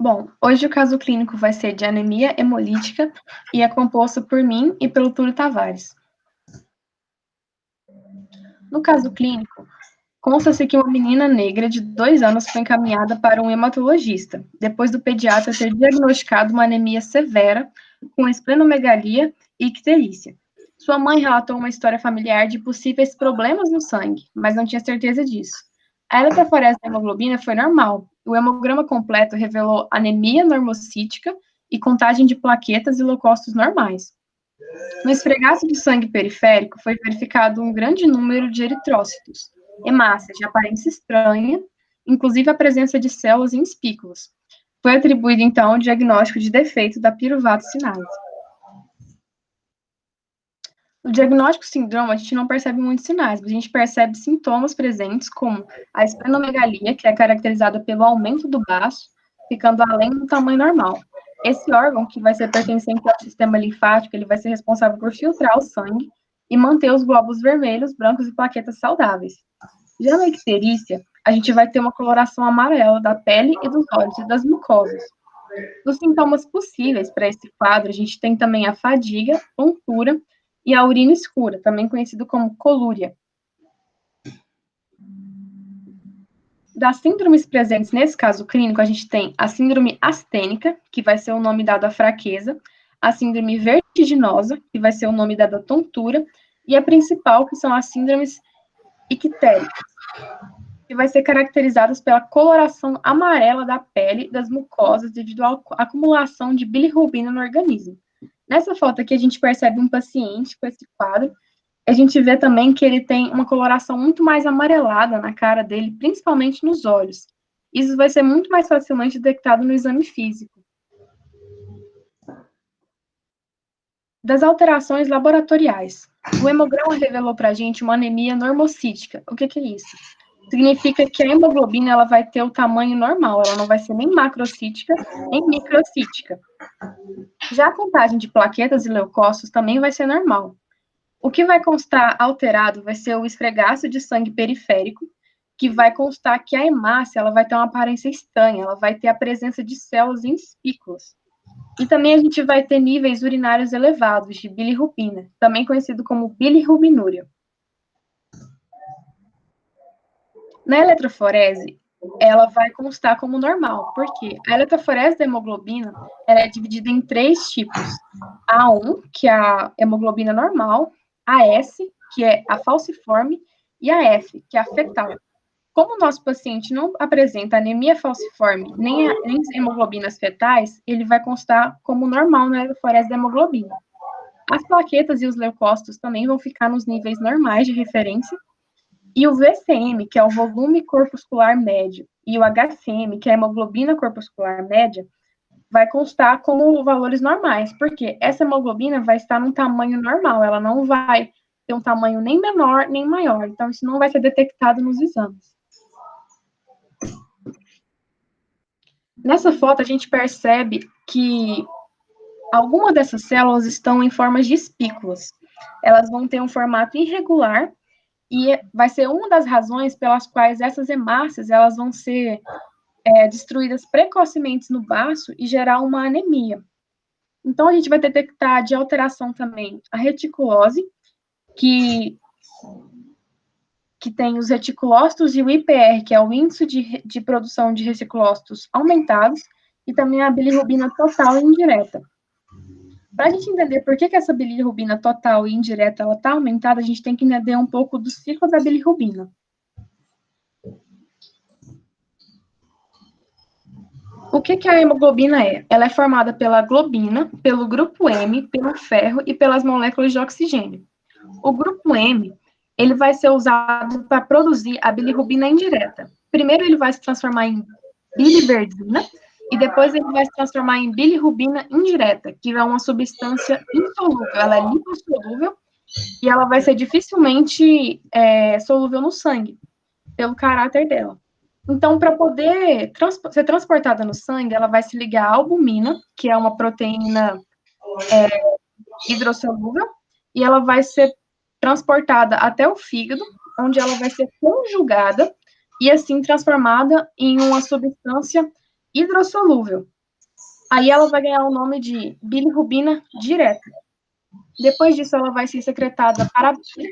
Bom, hoje o caso clínico vai ser de anemia hemolítica e é composto por mim e pelo Túlio Tavares. No caso clínico, consta-se que uma menina negra de 2 anos foi encaminhada para um hematologista, depois do pediatra ter diagnosticado uma anemia severa com esplenomegalia e icterícia. Sua mãe relatou uma história familiar de possíveis problemas no sangue, mas não tinha certeza disso. A eletroforese da hemoglobina foi normal. O hemograma completo revelou anemia normocítica e contagem de plaquetas e leucócitos normais. No esfregaço de sangue periférico foi verificado um grande número de eritrócitos, hemácias de aparência estranha, inclusive a presença de células em espículos. Foi atribuído, então, o diagnóstico de defeito da piruvato-sinase. No diagnóstico síndrome, a gente não percebe muitos sinais, mas a gente percebe sintomas presentes, como a esplenomegalia, que é caracterizada pelo aumento do baço, ficando além do tamanho normal. Esse órgão, que vai ser pertencente ao sistema linfático, ele vai ser responsável por filtrar o sangue e manter os glóbulos vermelhos, brancos e plaquetas saudáveis. Já na icterícia, a gente vai ter uma coloração amarela da pele e dos olhos e das mucosas. Os sintomas possíveis para esse quadro, a gente tem também a fadiga, tontura e a urina escura, também conhecido como colúria. Das síndromes presentes nesse caso clínico, a gente tem a síndrome astênica, que vai ser o nome dado à fraqueza, a síndrome vertiginosa, que vai ser o nome dado à tontura, e a principal, que são as síndromes ictéricas, que vai ser caracterizadas pela coloração amarela da pele das mucosas devido à acumulação de bilirrubina no organismo. Nessa foto aqui, a gente percebe um paciente com esse quadro. A gente vê também que ele tem uma coloração muito mais amarelada na cara dele, principalmente nos olhos. Isso vai ser muito mais facilmente detectado no exame físico. Das alterações laboratoriais. O hemograma revelou para a gente uma anemia normocítica. O que é isso? Significa que a hemoglobina ela vai ter o tamanho normal, ela não vai ser nem macrocítica, nem microcítica. Já a contagem de plaquetas e leucócitos também vai ser normal. O que vai constar alterado vai ser o esfregaço de sangue periférico, que vai constar que a hemácia ela vai ter uma aparência estranha, ela vai ter a presença de células em espículas. E também a gente vai ter níveis urinários elevados de bilirrubina, também conhecido como bilirrubinúria. Na eletroforese, ela vai constar como normal, porque a eletroforese da hemoglobina ela é dividida em 3 tipos. A1, que é a hemoglobina normal, a S, que é a falciforme, e a F, que é a fetal. Como o nosso paciente não apresenta anemia falciforme, nem hemoglobinas fetais, ele vai constar como normal na eletroforese da hemoglobina. As plaquetas e os leucócitos também vão ficar nos níveis normais de referência, e o VCM, que é o volume corpuscular médio, e o HCM, que é a hemoglobina corpuscular média, vai constar como valores normais, porque essa hemoglobina vai estar num tamanho normal, ela não vai ter um tamanho nem menor, nem maior, então isso não vai ser detectado nos exames. Nessa foto, a gente percebe que algumas dessas células estão em formas de espículas. Elas vão ter um formato irregular e vai ser uma das razões pelas quais essas hemácias elas vão ser destruídas precocemente no baço e gerar uma anemia. Então, a gente vai detectar de alteração também a reticulose, que tem os reticulócitos e o IPR, que é o índice de produção de reticulócitos aumentados, e também a bilirrubina total e indireta. Para a gente entender por que essa bilirrubina total e indireta está aumentada, a gente tem que entender um pouco do ciclo da bilirrubina. O que a hemoglobina é? Ela é formada pela globina, pelo grupo M, pelo ferro e pelas moléculas de oxigênio. O grupo M, ele vai ser usado para produzir a bilirrubina indireta. Primeiro ele vai se transformar em biliverdina e depois ele vai se transformar em bilirrubina indireta, que é uma substância insolúvel, ela é lipossolúvel e ela vai ser dificilmente solúvel no sangue, pelo caráter dela. Então, para poder ser transportada no sangue, ela vai se ligar à albumina, que é uma proteína hidrossolúvel, e ela vai ser transportada até o fígado, onde ela vai ser conjugada e, assim, transformada em uma substância hidrossolúvel. Aí ela vai ganhar o nome de bilirrubina direta. Depois disso, ela vai ser secretada para a bile,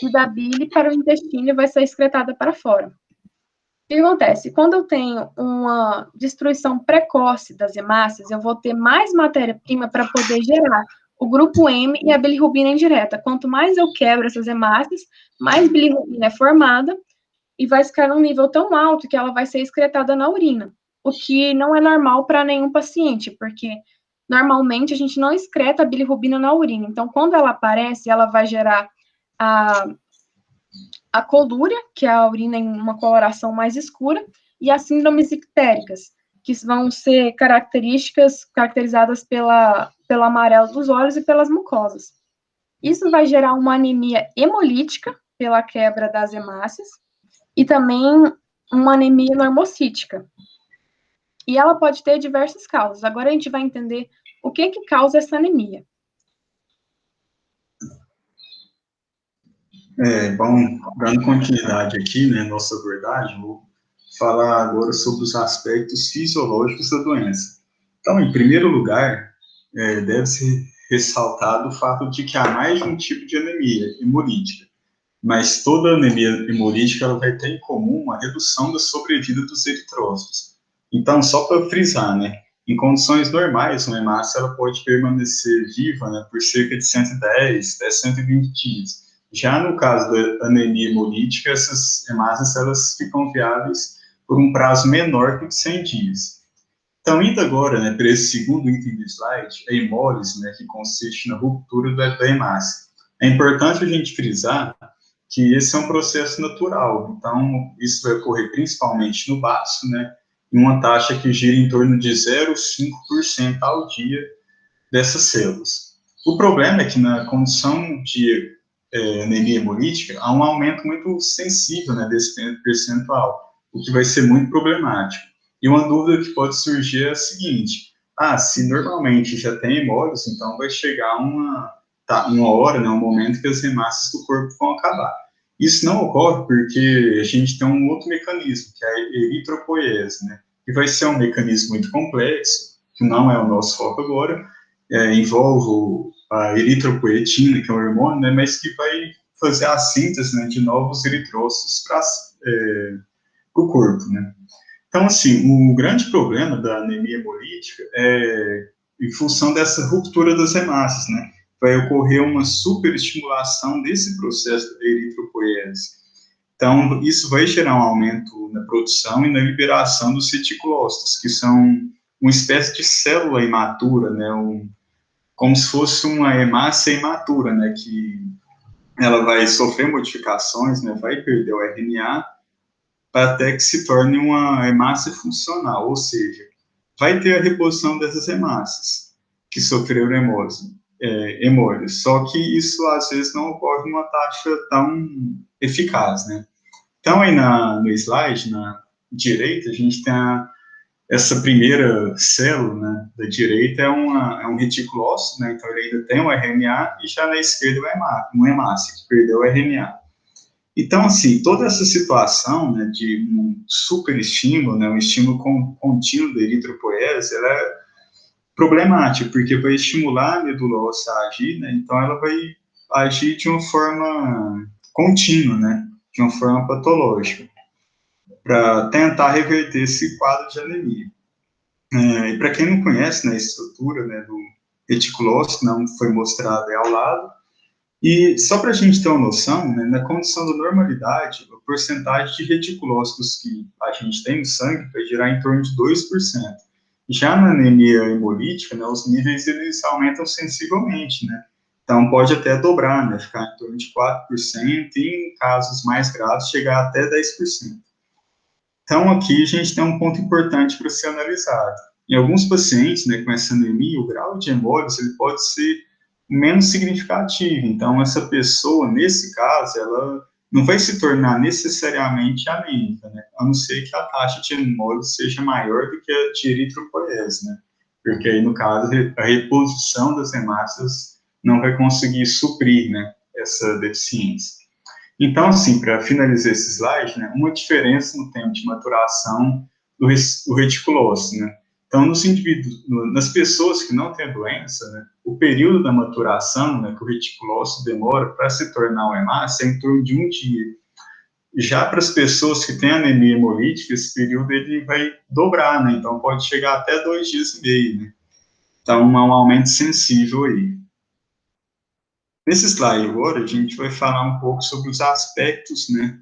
e da bile para o intestino e vai ser excretada para fora. O que acontece? Quando eu tenho uma destruição precoce das hemácias, eu vou ter mais matéria-prima para poder gerar o grupo M e a bilirrubina indireta. Quanto mais eu quebro essas hemácias, mais bilirrubina é formada e vai ficar num nível tão alto que ela vai ser excretada na urina, o que não é normal para nenhum paciente, porque normalmente a gente não excreta a bilirrubina na urina. Então, quando ela aparece, ela vai gerar a, a colúria, que é a urina em uma coloração mais escura, e as síndromes ictéricas, que vão ser caracterizadas pelo amarelo dos olhos e pelas mucosas. Isso vai gerar uma anemia hemolítica, pela quebra das hemácias, e também uma anemia normocítica. E ela pode ter diversas causas. Agora a gente vai entender o que causa essa anemia. Bom, dando continuidade aqui, né, nossa abordagem, vou falar agora sobre os aspectos fisiológicos da doença. Então, em primeiro lugar, deve ser ressaltado o fato de que há mais de um tipo de anemia hemolítica, mas toda anemia hemolítica ela vai ter em comum uma redução da sobrevida dos eritrócitos. Então, só para frisar, né, em condições normais, uma hemácia ela pode permanecer viva, né, por cerca de 110 até 120 dias. Já no caso da anemia hemolítica, essas hemácias elas ficam viáveis por um prazo menor que 100 dias. Então, indo agora, né, para esse segundo item do slide, a hemólise, né, que consiste na ruptura da hemácia. É importante a gente frisar que esse é um processo natural. Então, isso vai ocorrer principalmente no baço, né, em uma taxa que gira em torno de 0,5% ao dia dessas células. O problema é que na condição de anemia hemolítica, há um aumento muito sensível, né, desse percentual, o que vai ser muito problemático. E uma dúvida que pode surgir é a seguinte: se normalmente já tem hemólise, então vai chegar uma hora, né, um momento que as hemácias do corpo vão acabar. Isso não ocorre porque a gente tem um outro mecanismo, que é a eritropoiese, né, que vai ser um mecanismo muito complexo, que não é o nosso foco agora, envolve a eritropoetina, que é um hormônio, né, mas que vai fazer a síntese, né, de novos eritrócitos para o corpo, né. Então, assim, o grande problema da anemia hemolítica é em função dessa ruptura das hemácias, né, vai ocorrer uma superestimulação desse processo da eritropoiese. Então, isso vai gerar um aumento na produção e na liberação dos reticulócitos, que são uma espécie de célula imatura, né, como se fosse uma hemácia imatura, né, que ela vai sofrer modificações, né, vai perder o RNA, até que se torne uma hemácia funcional, ou seja, vai ter a reposição dessas hemácias que sofreram hemólise, só que isso às vezes não ocorre numa taxa tão eficaz, né. Então, aí no slide, na direita, a gente tem essa primeira célula, né, da direita é um reticulócito, né, então ele ainda tem um RNA, e já na esquerda uma hemácia, que perdeu o RNA. Então, assim, toda essa situação, né, de um superestímulo, né, um estímulo contínuo da eritropoiese, ela é problemática, porque vai estimular a medula óssea a agir, né, então ela vai agir de uma forma contínua, né, de uma forma patológica, para tentar reverter esse quadro de anemia. E para quem não conhece, né, a estrutura, né, do reticulócito, não foi mostrada aí ao lado, e só para a gente ter uma noção, né, na condição da normalidade, a porcentagem de reticulócitos que a gente tem no sangue vai girar em torno de 2%. Já na anemia hemolítica, né, os níveis eles aumentam sensivelmente, né? Então pode até dobrar, né, ficar em torno de 4% e em casos mais graves chegar até 10%. Então, aqui a gente tem um ponto importante para ser analisado. Em alguns pacientes, né, com essa anemia, o grau de hemólise ele pode ser menos significativo. Então, essa pessoa, nesse caso, ela não vai se tornar necessariamente anêmica, né, a não ser que a taxa de hemólise seja maior do que a de eritropoiese, né, porque aí, no caso, a reposição das hemácias não vai conseguir suprir, né, essa deficiência. Então, assim, para finalizar esse slide, né, uma diferença no tempo de maturação do reticulócito, né, Então, nos indivíduos, nas pessoas que não têm a doença, né, o período da maturação, né, que o reticulócito demora para se tornar um hemácia, é em torno de 1 dia. Já para as pessoas que têm anemia hemolítica, esse período ele vai dobrar, né? Então pode chegar até 2 dias e meio, né? Então é um aumento sensível aí. Nesse slide agora, a gente vai falar um pouco sobre os aspectos, né,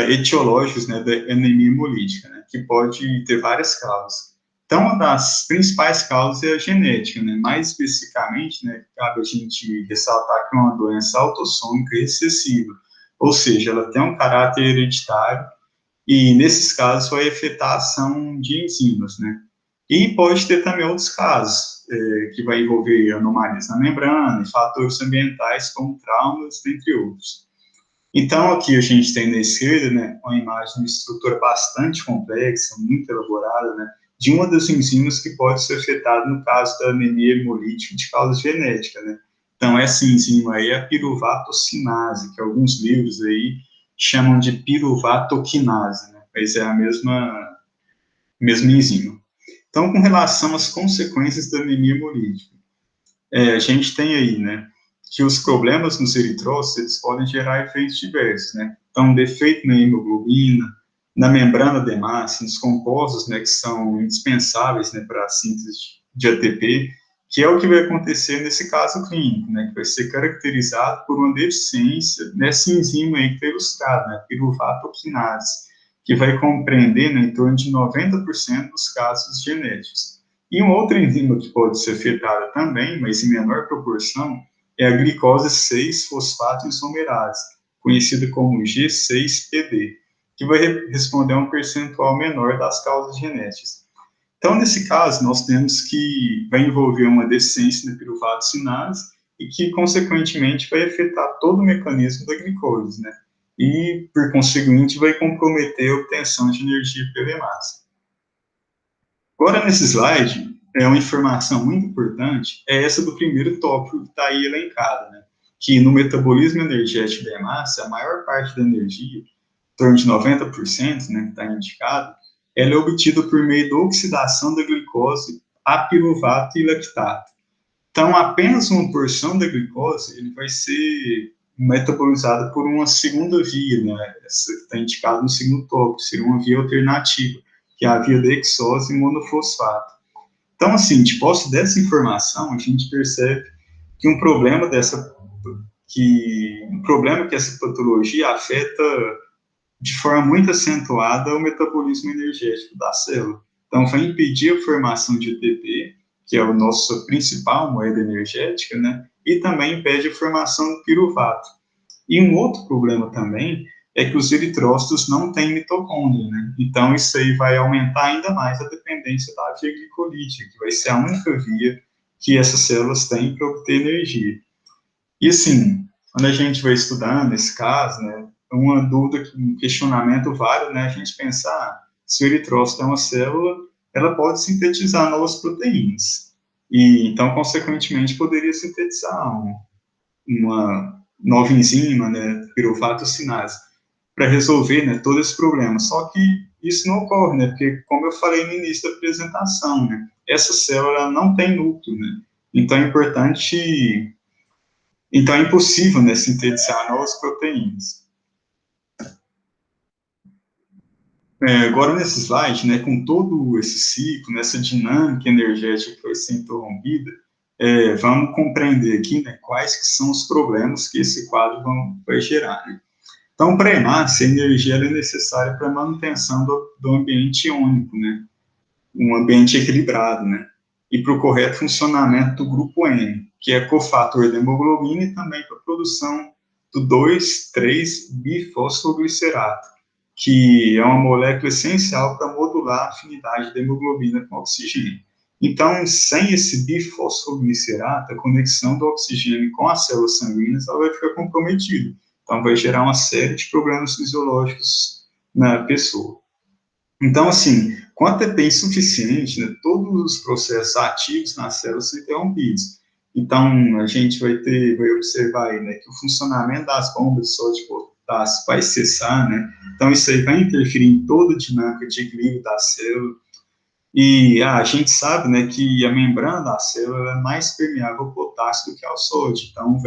etiológicos, né, da anemia hemolítica, né, que pode ter várias causas. Então, uma das principais causas é a genética, né, mais especificamente, né, cabe a gente ressaltar que é uma doença autossômica recessiva, ou seja, ela tem um caráter hereditário e, nesses casos, vai afetar a ação de enzimas, né, e pode ter também outros casos, que vai envolver anomalias na membrana e fatores ambientais como traumas, entre outros. Então, aqui a gente tem na esquerda, né, uma imagem de uma estrutura bastante complexa, muito elaborada, né, de uma das enzimas que pode ser afetada no caso da anemia hemolítica de causa genética, né. Então, essa enzima aí é a piruvatocinase, que alguns livros aí chamam de piruvatoquinase, né, mas é a mesma enzima. Então, com relação às consequências da anemia hemolítica, a gente tem aí, né, que os problemas nos eritrócitos, eles podem gerar efeitos diversos, né? Então, defeito na hemoglobina, na membrana da hemácia, nos compostos, né, que são indispensáveis, né, para a síntese de ATP, que é o que vai acontecer nesse caso clínico, né, que vai ser caracterizado por uma deficiência nessa enzima aí que está ilustrada, né, piruvatoquinase, que vai compreender, né, em torno de 90% dos casos genéticos. E uma outra enzima que pode ser afetada também, mas em menor proporção, é a glicose 6-fosfato isomerase, conhecida como G6PD, que vai responder a um percentual menor das causas genéticas. Então, nesse caso, nós temos que vai envolver uma deficiência na piruvatocinase e que, consequentemente, vai afetar todo o mecanismo da glicose, né? E, por conseguinte, vai comprometer a obtenção de energia pela hemácia. Agora, nesse slide, uma informação muito importante é essa do primeiro tópico que está aí elencado, né? Que no metabolismo energético da hemácia, a maior parte da energia, em torno de 90%, né, que está indicado, ela é obtida por meio da oxidação da glicose a piruvato e lactato. Então, apenas uma porção da glicose ele vai ser metabolizada por uma segunda via, né? Essa que está indicada no segundo tópico, seria uma via alternativa, que é a via da hexose monofosfato. Então, assim, de posse dessa informação, a gente percebe que um problema que essa patologia afeta de forma muito acentuada o metabolismo energético da célula. Então, vai impedir a formação de ATP, que é a nossa principal moeda energética, né? E também impede a formação do piruvato. E um outro problema também é que os eritrócitos não têm mitocôndria, né? Então, isso aí vai aumentar ainda mais a dependência da via glicolítica, que vai ser a única via que essas células têm para obter energia. E, assim, quando a gente vai estudando esse caso, né, uma dúvida, um questionamento válido, né, a gente pensar se o eritrócito é uma célula, ela pode sintetizar novas proteínas. E, então, consequentemente, poderia sintetizar uma nova enzima, né, piruvatocinase, para resolver, né, todo esse problema. Só que isso não ocorre, né, porque, como eu falei no início da apresentação, né, essa célula não tem núcleo, né, então é importante, então é impossível, né, sintetizar novas proteínas. Agora, nesse slide, né, com todo esse ciclo, nessa dinâmica energética que vai ser interrompida, vamos compreender aqui, né, quais que são os problemas que esse quadro vai gerar, né? Então, para a hemácia, a energia é necessária para a manutenção do ambiente iônico, né? Um ambiente equilibrado, né? E para o correto funcionamento do grupo N, que é cofator da hemoglobina, e também para a produção do 2,3-bifosfoglicerato, que é uma molécula essencial para modular a afinidade da hemoglobina com o oxigênio. Então, sem esse bifosfoglicerato, a conexão do oxigênio com as células sanguíneas ela vai ficar comprometida. Então, vai gerar uma série de problemas fisiológicos na pessoa. Então, assim, quando é insuficiente, né, todos os processos ativos nas células são interrompidos. Então, a gente vai observar aí, né, que o funcionamento das bombas de sódio e potássio vai cessar, né? Então, isso aí vai interferir em toda a dinâmica de equilíbrio da célula. E a gente sabe, né, que a membrana da célula é mais permeável ao potássio do que ao sódio, então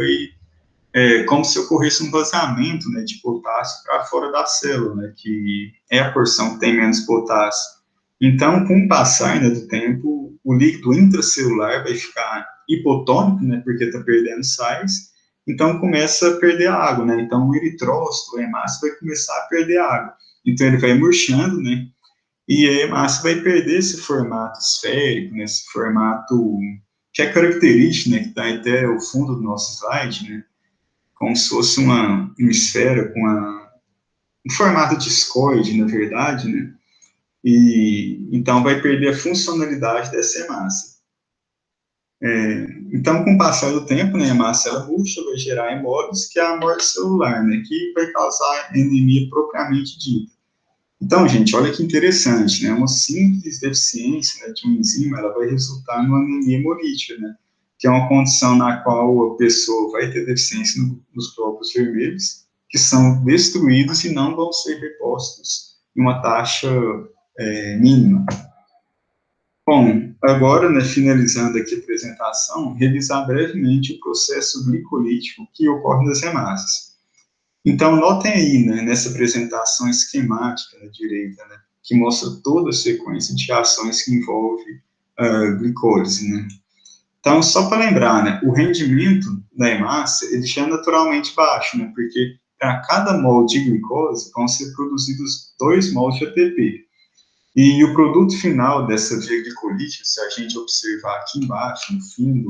como se ocorresse um vazamento, né, de potássio para fora da célula, né, que é a porção que tem menos potássio. Então, com o passar, né, do tempo, o líquido intracelular vai ficar hipotônico, né, porque está perdendo sais, então começa a perder água, né, então o eritrócito, a hemácia, vai começar a perder água. Então ele vai murchando, né, e a hemácia vai perder esse formato esférico, né, esse formato que é característico, né, que está até o fundo do nosso slide, né, como se fosse uma esfera com um formato discoide, na verdade, né? E então vai perder a funcionalidade dessa hemácia. Então, com o passar do tempo, né, a hemácia ela murcha, vai gerar hemólise, que é a morte celular, né, que vai causar anemia propriamente dita. Então, gente, olha que interessante, né, uma simples deficiência, né, de uma enzima, ela vai resultar numa anemia hemolítica, né, que é uma condição na qual a pessoa vai ter deficiência nos glóbulos vermelhos, que são destruídos e não vão ser repostos em uma taxa mínima. Bom, agora, né, finalizando aqui a apresentação, revisar brevemente o processo glicolítico que ocorre nas hemácias. Então, notem aí, né, nessa apresentação esquemática na direita, né, que mostra toda a sequência de ações que envolve glicólise, né. Então, só para lembrar, né, o rendimento da hemácia, ele já é naturalmente baixo, né, porque para cada mol de glicose vão ser produzidos 2 mols de ATP. E o produto final dessa via glicolítica, se a gente observar aqui embaixo, no fim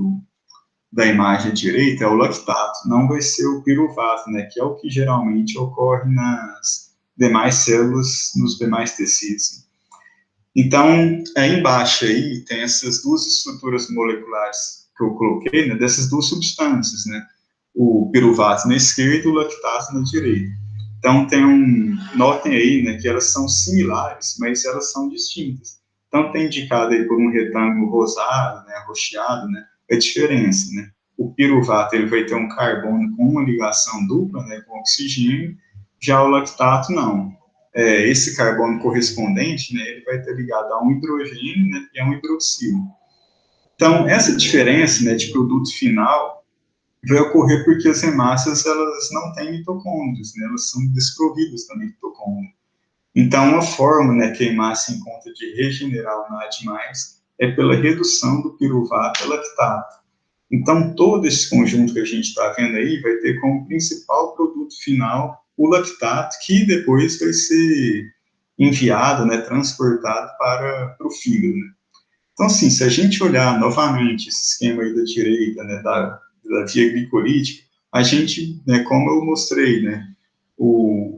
da imagem direita, é o lactato, não vai ser o piruvato, né, que é o que geralmente ocorre nas demais células, nos demais tecidos. Então, aí embaixo aí tem essas duas estruturas moleculares que eu coloquei, né, dessas duas substâncias, né, o piruvato na esquerda e o lactato na direita. Então, notem aí, né, que elas são similares, mas elas são distintas. Então, tem indicado aí por um retângulo rosado, né, arroxeado, né, a diferença, né. O piruvato, ele vai ter um carbono com uma ligação dupla, né, com oxigênio, já o lactato não. Esse carbono correspondente, né, ele vai estar ligado a um hidrogênio, né, e a um hidroxilo. Então, essa diferença, né, de produto final vai ocorrer porque as hemácias, elas não têm mitocôndrios, né, elas são desprovidas também de mitocôndrios. Então, uma forma, né, que a hemácia encontra de regenerar o NAD+, é pela redução do piruvato a lactato. Então, todo esse conjunto que a gente está vendo aí vai ter como principal produto final o lactato, que depois vai ser enviado, né, transportado para o fígado. Né? Então, assim, se a gente olhar novamente esse esquema aí da direita, né, da via glicolítica, a gente, né, como eu mostrei, né,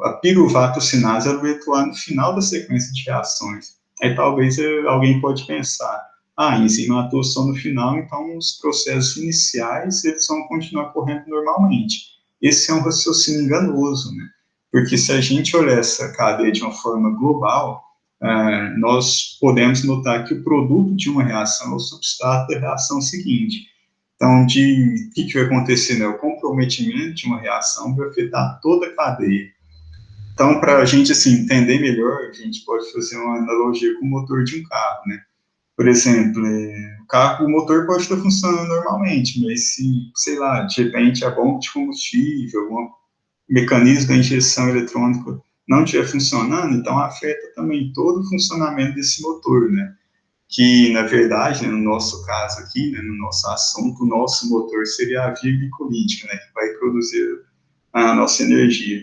a piruvato-cinase ela vai atuar no final da sequência de reações. Aí talvez alguém pode pensar, a enzima atua só no final, então os processos iniciais eles vão continuar correndo normalmente. Esse é um raciocínio enganoso, né? Porque se a gente olhar essa cadeia de uma forma global, nós podemos notar que o produto de uma reação é o substrato da reação seguinte. Então, o que vai acontecer? Né? O comprometimento de uma reação vai afetar toda a cadeia. Então, para a gente assim, entender melhor, a gente pode fazer uma analogia com o motor de um carro. Né? Por exemplo, o motor pode estar funcionando normalmente, mas se, sei lá, de repente a bomba de combustível, algum mecanismo da injeção eletrônica não estiver funcionando, então afeta também todo o funcionamento desse motor, né? Que, na verdade, né, no nosso caso aqui, né, no nosso assunto, o nosso motor seria a via glicolítica, né, que vai produzir a nossa energia.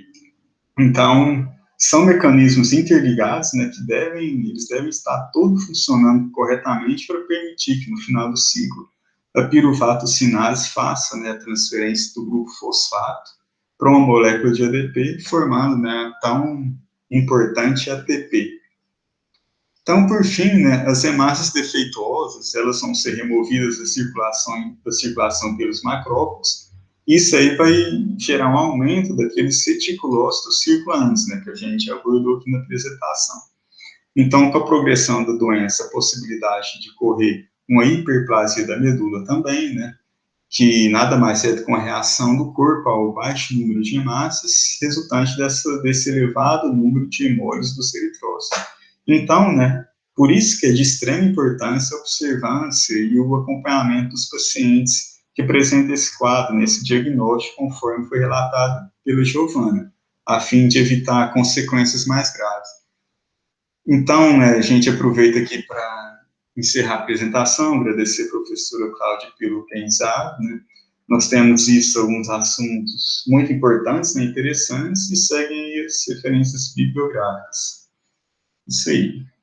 Então, são mecanismos interligados, né, que eles devem estar todos funcionando corretamente para permitir que, no final do ciclo, a piruvato-cinase faça, né, a transferência do grupo fosfato para uma molécula de ADP, formando, né, tão importante ATP. Então, por fim, né, as hemácias defeituosas, elas vão ser removidas da circulação pelos macrófagos. Isso aí vai gerar um aumento daqueles reticulócitos circulantes, né, que a gente abordou aqui na apresentação. Então, com a progressão da doença, a possibilidade de correr uma hiperplasia da medula também, né, que nada mais é do que uma reação do corpo ao baixo número de hemácias, resultante desse elevado número de hemólises dos eritrócitos. Então, né, Por isso que é de extrema importância a observância e o acompanhamento dos pacientes que apresentam esse quadro, nesse diagnóstico, conforme foi relatado pela Giovana, a fim de evitar consequências mais graves. Então, a gente aproveita aqui para encerrar a apresentação, agradecer a professora Cláudia pelo aprendizado, né? Nós temos visto alguns assuntos muito importantes, né, interessantes, e seguem as referências bibliográficas. Isso aí.